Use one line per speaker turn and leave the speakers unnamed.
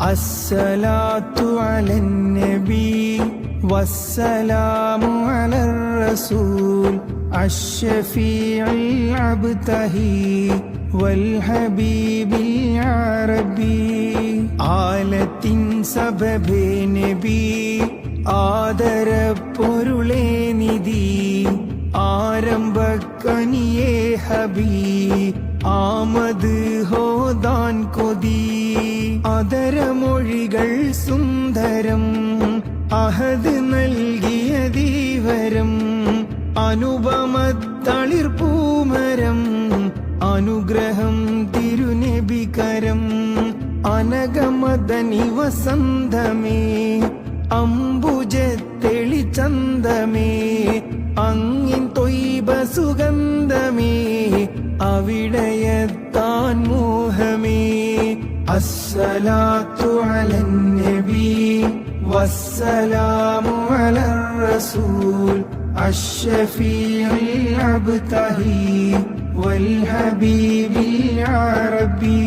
الصلاة على النبي والسلام على الرسول الشفيع العبتهي والحبيب العربي ആലത്തിൻ സബബേ നബി ആദരപ്പൊരുളേ നിധി ആരംഭക്കനിയേ ഹബീ ആമത് ഹോദാൻ കൊതി അതരമൊഴികൾ സുന്ദരം അഹദ് നൽകിയ ദീവരം അനുപമത്തളിർപ്പൂമരം അനുഗ്രഹം തിരുനബികരം അനഗമദനി വസന്തമേ അംബുജത്തെളിച്ചന്തമേ അങ്ങിൻ തൊയ്ബ സുഗന്ധമേ അവിടയത്താൻ മോഹമേ അസ്സലാത്തു അലൻ നബി വസ്സലാമു അലർ റസൂൽ അശ്ശഫീഉൽ അബ്തഹി വൽ ഹബീബിൽ അറബി